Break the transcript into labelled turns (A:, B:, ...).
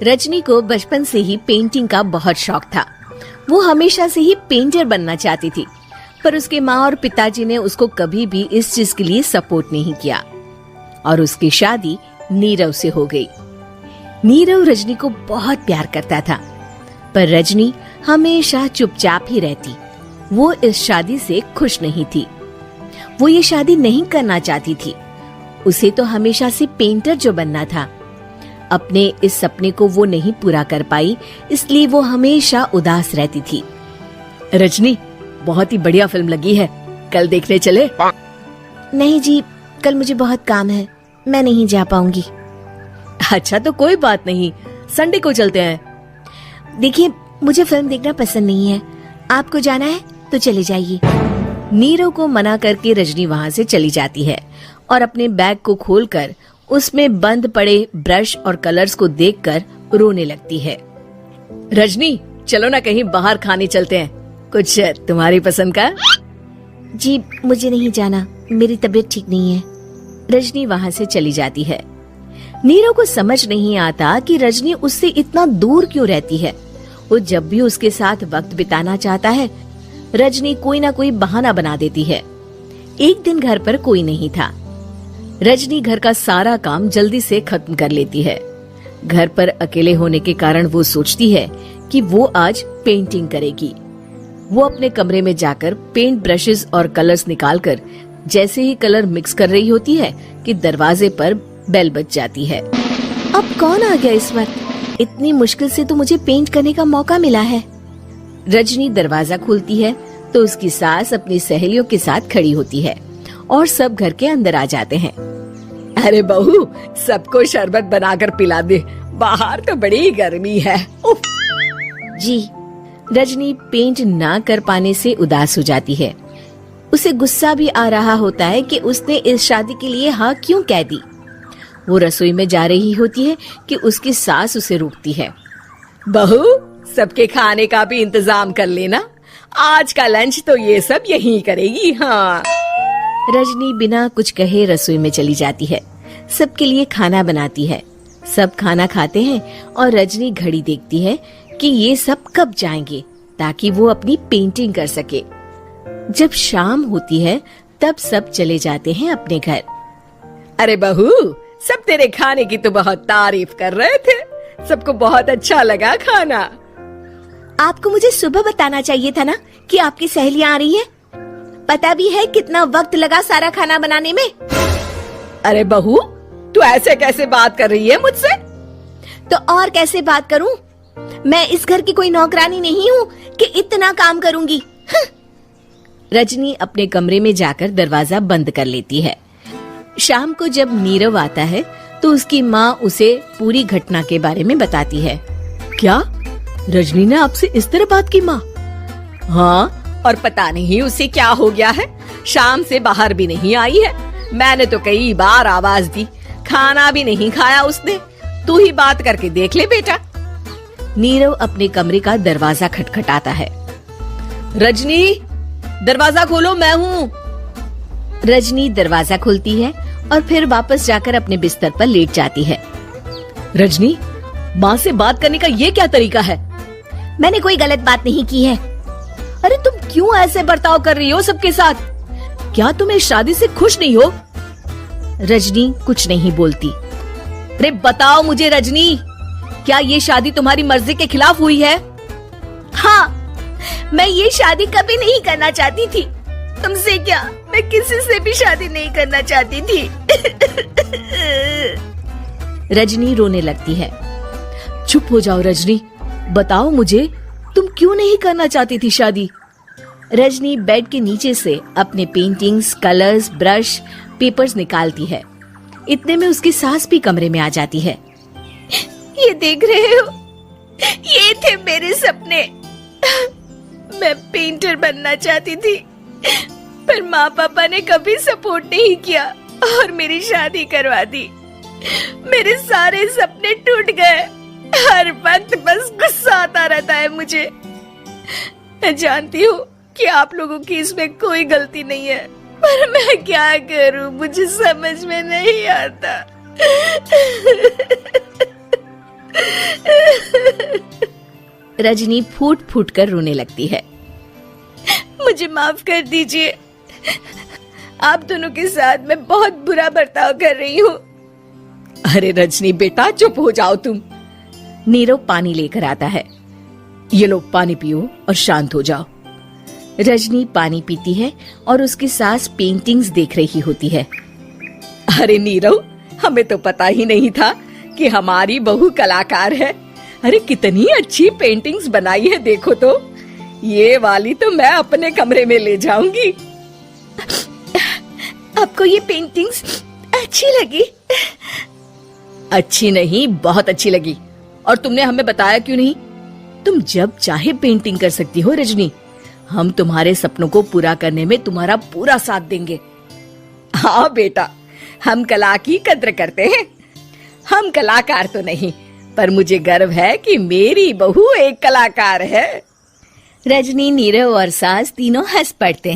A: रजनी को बचपन से ही पेंटिंग का बहुत शौक था। वो हमेशा से ही पेंटर बनना चाहती थी, पर उसके माँ और पिताजी ने उसको कभी भी इस चीज के लिए सपोर्ट नहीं किया और उसकी शादी नीरव से हो गई। नीरव रजनी को बहुत प्यार करता था, पर रजनी हमेशा चुपचाप ही रहती। वो इस शादी से खुश नहीं थी। वो ये शादी नहीं करना चाहती थी। उसे तो हमेशा से पेंटर जो बनना था। अपने इस सपने को वो नहीं पूरा कर पाई, इसलिए वो हमेशा उदास रहती थी। रजनी, बहुत ही बढ़िया फिल्म लगी है, कल देखने चले?
B: नहीं जी, कल मुझे बहुत काम है, मैं नहीं जा पाऊंगी।
A: अच्छा तो कोई बात नहीं, संडे को चलते हैं।
B: देखिए, मुझे फिल्म देखना पसंद नहीं है। आपको जाना है तो चले जाइए।
A: नीरव को मना करके रजनी वहाँ से चली जाती है और अपने बैग को खोलकर उसमें बंद पड़े ब्रश और कलर्स को देखकर रोने लगती है। रजनी, चलो ना कहीं बाहर खाने चलते हैं, कुछ तुम्हारी पसंद का।
B: जी, मुझे नहीं जाना, मेरी तबीयत ठीक नहीं है।
A: रजनी वहाँ से चली जाती है। नीरव को समझ नहीं आता कि रजनी उससे इतना दूर क्यों रहती है। वो जब भी उसके साथ वक्त बिताना चाहता है, रजनी कोई ना कोई बहाना बना देती है। एक दिन घर पर कोई नहीं था। रजनी घर का सारा काम जल्दी से खत्म कर लेती है। घर पर अकेले होने के कारण वो सोचती है कि वो आज पेंटिंग करेगी। वो अपने कमरे में जाकर पेंट ब्रशेस और कलर्स निकालकर जैसे ही कलर मिक्स कर रही होती है कि दरवाजे पर बेल बज जाती है।
B: अब कौन आ गया इस वक्त? इतनी मुश्किल से तो मुझे पेंट करने का मौका मिला है।
A: रजनी दरवाजा खोलती है तो उसकी सास अपनी सहेलियों के साथ खड़ी होती है और सब घर के अंदर आ जाते हैं। अरे बहू, सबको शरबत बनाकर पिला दे, बाहर तो बड़ी गर्मी है। उफ।
B: जी।
A: रजनी पेंट ना कर पाने से उदास हो जाती है। उसे गुस्सा भी आ रहा होता है कि उसने इस शादी के लिए हाँ क्यों कह दी। वो रसोई में जा रही होती है कि उसकी सास उसे रोकती है। बहू, सबके खाने का भी इंतजाम कर लेना, आज का लंच तो ये सब यहीं करेगी। हाँ। रजनी बिना कुछ कहे रसोई में चली जाती है। सबके लिए खाना बनाती है। सब खाना खाते हैं और रजनी घड़ी देखती है कि ये सब कब जाएंगे ताकि वो अपनी पेंटिंग कर सके। जब शाम होती है तब सब चले जाते हैं अपने घर। अरे बहू, सब तेरे खाने की तो बहुत तारीफ कर रहे थे, सबको बहुत अच्छा लगा खाना।
B: आपको मुझे सुबह बताना चाहिए था ना कि आपकी सहेलियां आ रही हैं। पता भी है कितना वक्त लगा सारा खाना बनाने में।
A: अरे बहू, तू ऐसे कैसे बात कर रही है मुझसे?
B: तो और कैसे बात करूं? मैं इस घर की कोई नौकरानी नहीं हूँ कि इतना काम करूंगी।
A: रजनी अपने कमरे में जाकर दरवाजा बंद कर लेती है। शाम को जब नीरव आता है तो उसकी माँ उसे पूरी घटना के बारे में बताती है। क्या रजनी ने आपसे इस तरह बात की माँ? हाँ, और पता नहीं उसे क्या हो गया है, शाम से बाहर भी नहीं आई है। मैंने तो कई बार आवाज दी, खाना भी नहीं खाया उसने। तू ही बात करके देख ले बेटा। नीरव अपने कमरे का दरवाजा खटखटाता है। रजनी, दरवाजा खोलो, मैं हूँ। रजनी दरवाजा खोलती है और फिर वापस जाकर अपने बिस्तर पर लेट जाती है। रजनी, माँ से बात करने का ये क्या तरीका है?
B: मैंने कोई गलत बात नहीं की है।
A: अरे तुम क्यों ऐसे बर्ताव कर रही हो सबके साथ? क्या तुम इस शादी से खुश नहीं हो? रजनी कुछ नहीं बोलती। अरे बताओ मुझे रजनी, क्या ये शादी तुम्हारी मर्जी के खिलाफ हुई है?
B: हाँ, मैं ये शादी कभी नहीं करना चाहती थी। तुमसे क्या, मैं किसी से भी शादी नहीं करना चाहती थी।
A: रजनी रोने लगती है। चुप हो जाओ रजनी, बताओ मुझे, तुम क्यों नहीं करना चाहती थी शादी? रजनी बेड के नीचे से अपने पेंटिंग्स, कलर्स, ब्रश, पेपर्स निकालती है। इतने में उसकी सास भी कमरे में आ जाती है।
B: ये देख रहे हो, ये थे मेरे सपने। मैं पेंटर बनना चाहती थी, पर माँ पापा ने कभी सपोर्ट नहीं किया और मेरी शादी करवा दी। मेरे सारे सपने टूट गए। हर वक्त बस गुस्सा आता रहता है मुझे। मैं जानती हूँ कि आप लोगों की इसमें कोई गलती नहीं है, पर मैं क्या करूँ, मुझे समझ में नहीं आता।
A: रजनी फूट फूट कर रोने लगती है।
B: मुझे माफ कर दीजिए, आप दोनों के साथ मैं बहुत बुरा बर्ताव कर रही हूँ।
A: अरे रजनी बेटा चुप हो जाओ तुम। नीरव पानी लेकर आता है। ये लो पानी पियो और शांत हो जाओ। रजनी पानी पीती है और उसकी सास पेंटिंग्स देख रही होती है। अरे नीरव, हमें तो पता ही नहीं था कि हमारी बहू कलाकार है। अरे कितनी अच्छी पेंटिंग्स बनाई है, देखो तो। ये वाली तो मैं अपने कमरे में ले जाऊंगी।
B: आपको ये पेंटिंग्स अच्छी लगी?
A: अच्छी नहीं, बहुत अच्छी लगी। और तुमने हमें बताया क्यों नहीं? तुम जब चाहे पेंटिंग कर सकती हो रजनी। हम तुम्हारे सपनों को पूरा करने में तुम्हारा पूरा साथ देंगे। हाँ बेटा, हम कला की कद्र करते हैं। हम कलाकार तो नहीं, पर मुझे गर्व है कि मेरी बहू एक कलाकार है। रजनी, नीरव और सास तीनों हंस पड़ते हैं।